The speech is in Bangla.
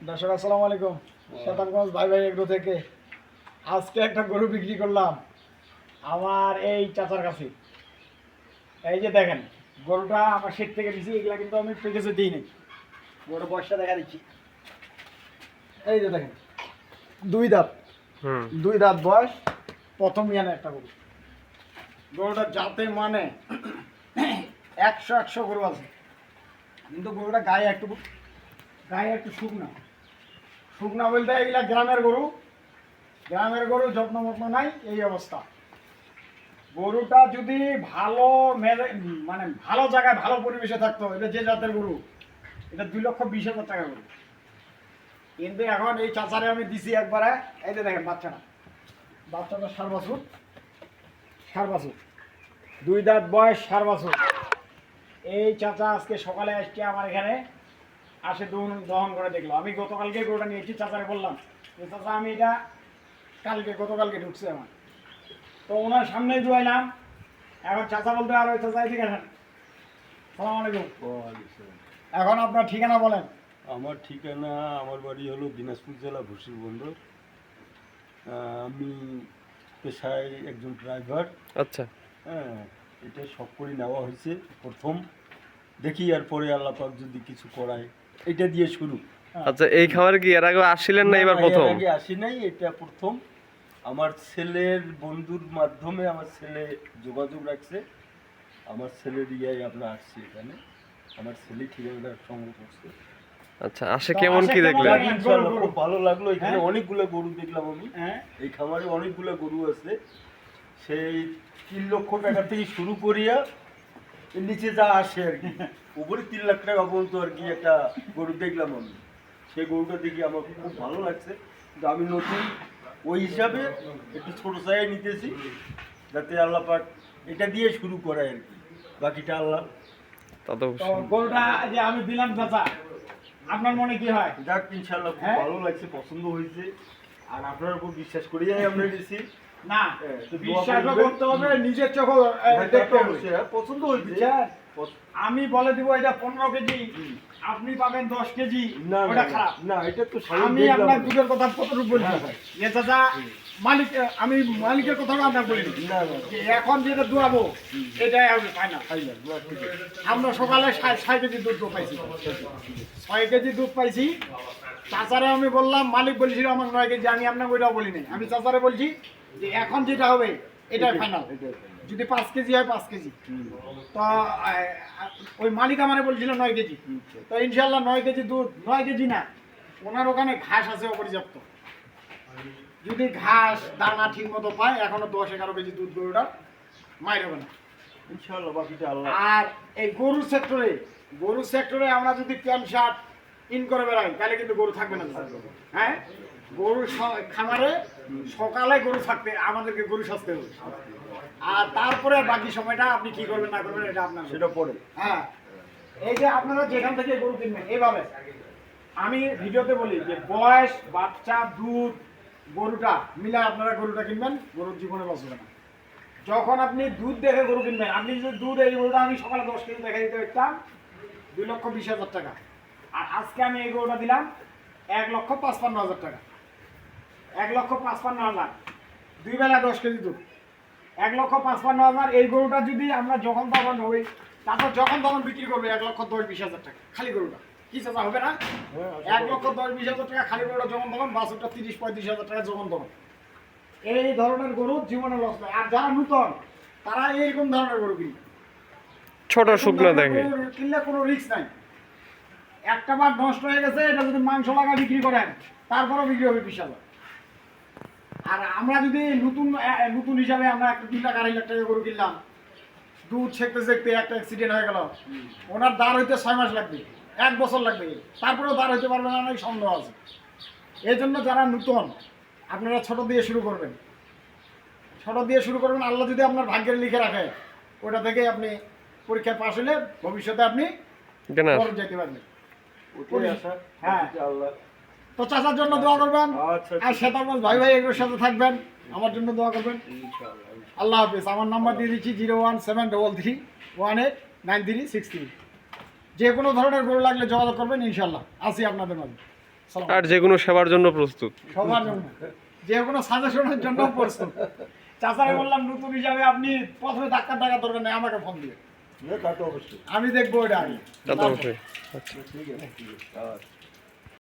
দর্শক আসসালামু আলাইকুম। শতানগঞ্জ ভাই ভাই এগ্রো থেকে আজকে একটা গরু বিক্রি করলাম আমার এই চাচার কাছে। এই যে দেখেন, গরুটা আমার শেড থেকে দিয়েছি, এগুলা কিন্তু আমি প্যাকেজে দিই নাই। গরুর বয়সটা দেখা দিচ্ছি। এই যে দেখেন, দুই দাঁত দুই দাঁত বয়স, প্রথম ইয়ানে একটা গরু। গরুটা যাতে মানে 100 গরু আছে, কিন্তু গরুটা গায়ে একটু শুকনা শুকনা বলতে এগুলা গ্রামের গরু যত্ন মত্ন নাই, এই অবস্থা। গরুটা যদি ভালো মানে ভালো জায়গায় ভালো পরিবেশে থাকতো, এটা যে জাতের গরু, এটা 2,20,000 টাকা গরু। কিন্তু এখন এই চাচারে আমি দিছি একবারে। এই যে দেখেন বাচ্চাটা সার বাছুর, দুই দাঁত বয়স, সার বাছুর। এই চাচা আজকে সকালে আসছে আমার এখানে, আসে দহন করে দেখলো। আমি গতকালকে গরুটা নিয়েছি, চাচারে বললাম যে চাচা আমি এটা গতকালকে ঢুকছে আমার, তো ওনার সামনেই দুয়াইলাম। এখন চাচা বলতে আর ওই চাচা এদিকে আসেন। সালাম আলাইকুম। এখন আপনার ঠিকানা বলেন। আমার ঠিকানা, আমার বাড়ি হলো দিনাজপুর জেলা ভুসির বন্দর। আমি পেশায় একজন ড্রাইভার। আচ্ছা, হ্যাঁ, এটা সব করে নেওয়া হয়েছে প্রথম। দেখি আর পরে আল্লাহ পাক যদি কিছু করায়, এটা দিয়ে শুরু। আচ্ছা। এই খামারে কি এর আগে আসছিলেন না, এবার প্রথম? এর আগে আসি নাই, এটা প্রথম। আমার ছেলের বন্ধুর মাধ্যমে আমার ছেলে যোগাযোগ রাখছে, আমার ছেলের ইয়াই আমরা আসছি এখানে। আমার ছেলে ঠিকানাটা সংগ্রহ করছে। আচ্ছা, আসে কেমন কি দেখলেন? ইনশাআল্লাহ খুব ভালো লাগলো। এখানে অনেকগুলো গরু দেখলাম আমি। হ্যাঁ, এই খামারে অনেকগুলো গরু আছে। সেই 3 লক্ষ টাকা থেকে শুরু করিয়া এর নিচে যা আসে আর কি, উপরে 3 লাখ টাকা পর্যন্ত আর কি একটা গরু দেখলাম আমি। সেই গরুটা দেখি আমার খুব ভালো লাগছে। কিন্তু আমি নতুন ওই হিসাবে একটু ছোটো জায়গায় নিতেছি, যাতে আল্লাহ পাক এটা দিয়ে শুরু করে আর কি। বাকিটা আল্লাহ। তা তো তো গরুটা যে আমি দিলাম চাচা, আপনার মনে কি হয়? যাক, ইনশাআল্লাহ খুব ভালো লাগছে, পছন্দ হয়েছে। আর আপনার উপর বিশ্বাস করিয়াই আমরা নিয়েছি। না, তো বিশ্বাস করতে হবে, নিজের চোখে দেখতে হবে। পছন্দ হয়েছে। আমি বলে দিব এটা 15 কেজি, আপনি পাবেন 10 কেজি, না ওটা খারাপ। না, এটা তো আমি আপনার দুধের কথা কতটুকু বলছি যে চাচা, আমি মালিকের কথাটা আপনার বলি না যে এখন যেটা দুয়াবো এটাই হবে ফাইনাল। আমরা সকালে 6 কেজি দুধ পাইছি, 6 কেজি দুধ পাইছি। চাচারে আমি বললাম, মালিক বলেছিল আমার 9 কেজি, আমি আপনাকে ওইটাও বলি নাই। আমি চাচারে বলছি যে এখন যেটা হবে এটাই ফাইনাল, যদি 5 কেজি হয় 5 কেজি। তো ওই মালিক আমারে বলছিল 9 কেজি। তো ইনশাল্লাহ 9 কেজি দুধ, 9 কেজি না, ওনার ওখানে ঘাস আছে অপর্যাপ্ত। যদি ঘাস দানা ঠিক মতো পায়, এখনো 10-11 কেজি দুধ গরুটা মাইর হবে না ইনশাআল্লাহ। বাকিটা আল্লাহ। আর এই গরুর সেক্টরে আমরা যদি প্যান্ট শার্ট ইন করে বেড়াই, তাহলে কিন্তু গরু থাকবে না। হ্যাঁ, গরুর খামারে সকালে গরু থাকতে আমাদেরকে গরু সাজতে হবে, আর তারপরে বাকি সময়টা আপনি কি করবেন না করবেন এটা আপনার, সেটা পরে। হ্যাঁ, এই যে আপনারা যেখান থেকে গরু কিনবেন, এইভাবে আমি ভিডিওতে বলি যে বয়স, বাচ্চা, দুধ, গরুটা মিলে আপনারা গরুটা কিনবেন, গরুর জীবনে বাঁচবে না। যখন আপনি দুধ দেখে গরু কিনবেন, আপনি যদি দুধ, এই গরুটা আমি সকালে 10 কেজি দেখা দিতে পারতাম 2,20,000 টাকা, আর আজকে আমি এই গরুটা দিলাম 1,55,000 টাকা। 1,55,000, দুই বেলা 10 কেজি দুধ, 1,55,000। এই গরুটা যদি আমরা যখন তখন হই, তারপর যখন তখন বিক্রি করবে 1,10,20,000 টাকা খালি গরুটা। কি চাচা, হবে না? 1,10,20,000 টাকা খালি গরুটা যখন তখন, বাছুরটা 30-35,000 টাকা যখন তখন। এই ধরনের গরু জীবনে লস নাই। আর যারা নতুন, তারা এইরকম ধরনের গরু কিনবে, ছোট শুকনো দেখে কিনলে কোনো রিস্ক নাই। একটা বার নষ্ট হয়ে গেছে, এটা যদি মাংস লাগা বিক্রি করেন, তারপরও বিক্রি হবে 20,000। আর আমরা যদি নতুন হিসাবে আমরা একটা 2,00,000-2,50,000 টাকা গরু কিনলাম, দুধ ছেঁকতে একটা অ্যাক্সিডেন্ট হয়ে গেল, ওনার দাঁড় হইতে 6 মাস লাগবে, 1 বছর লাগবে, তারপরেও দাঁড় হইতে পারবে না, অনেক সন্দেহ আছে। এই জন্য যারা নতুন, আপনারা ছোট দিয়ে শুরু করবেন, আল্লাহ যদি আপনার ভাগ্যের লিখে রাখে, ওটা থেকে আপনি পরীক্ষায় পাশ হলে ভবিষ্যতে আপনি বড় যেতে পারবেন। হ্যাঁ, তো চাচার জন্য দোয়া করবেন, আর শতানগঞ্জ ভাই ভাই এগুলোর সাথে থাকবেন, আমার জন্য দোয়া করবেন। আল্লাহ হাফিজ। আমার নাম্বার দিয়ে দিচ্ছি 01733189363। যে কোনো ধরনের গরু লাগলে যোগাযোগ করবেন, ইনশাল্লাহ আছি আপনাদের মাঝে। আর যে কোনো সেবার জন্য প্রস্তুত। সবার জন্য যে কোনো সাজেশনের জন্য প্রস্তুত। চাচারে বললাম নতুন হিসাবে আপনি প্রথমে ধাক্কা দরকার নেই, আমাকে ফোন দিয়ে তা তো অবশ্যই। আমি দেখবো ওটা আগে। তা তো অবশ্যই। ঠিক আছে, ঠিক আছে।